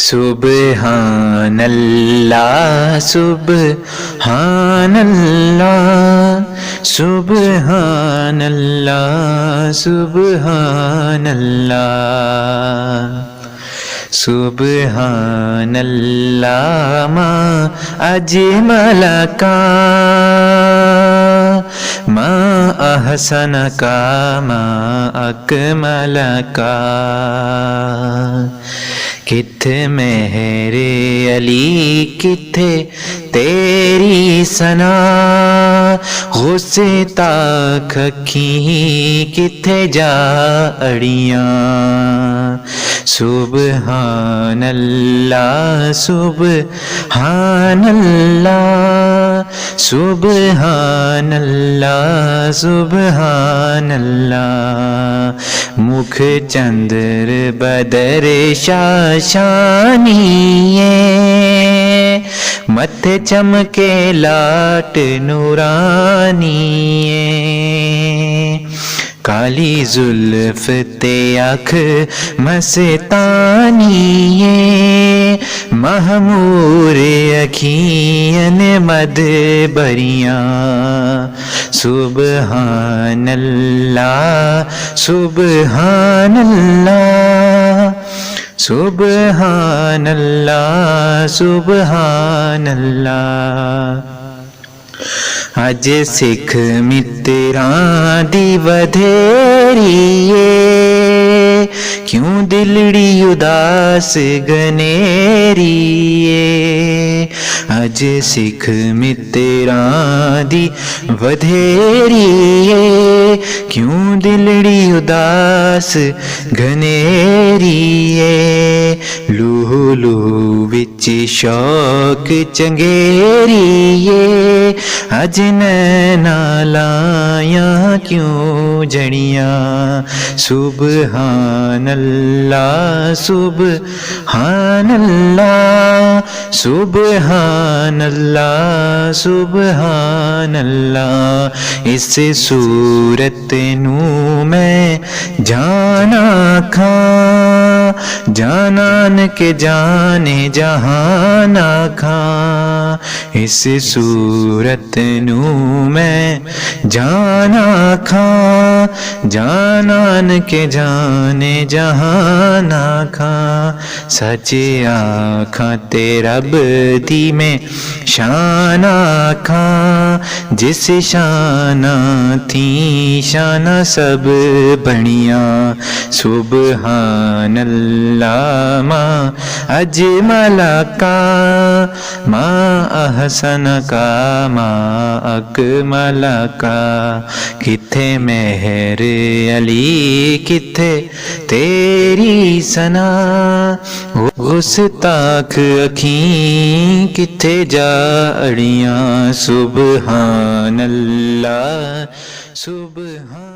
सुबहानल्लाह सुबहानल्लाह सुबहानल्लाह सुबहानल्लाह सुबहानल्लाह मा अजमल का मा अहसन का मा अकमल का। किथे मेरे अली किथे तेरी सना, गुस्से ताक अखी किथे जा अड़ियां। सुबहानल्लाह सुबहानल्लाह सुबहानल्लाह सुबहानल्लाह। मुख चंद्र बदर शाशानिए, मथे चमके लाट नूरानिए। काली जुल्फ ते आँख मस्तानिए, महमूर अखियन मद बरियां। सुबहानल्लाह सुबहानल्लाह सुबहानल्लाह सुबहानल्लाह। अज सिख मित्रां दी वधेरिए, क्यों दिलड़ी उदास गनेरिए। अज सिख मित्रां दी वधेरिए, क्यों दिलड़ी उदास घनेरिए। लूह लूह विच शौक चंगेरिए, अज नैना लाया क्यों जड़ियां। सुबहानल्लाह सुबहानल्लाह सुबहानल्लाह सुबहानल्लाह। इस सूरत नू मैं जाना खां, जानान के जाने जहाना खां। इस सूरत नू मैं जाना खां, जानान के जाने जहाना खां। सच आखां ते रब दी में शाना खां, जिस शाना थी शाना सब बनियां। सुबहानल्लाह मा अजमल का मा अहसन का मा अकमल का। किथे मेहर अली किथे तेरी सना, गुस्ताख अखी किथे जा अड़ियां। सुबहानल्लाह सुबहान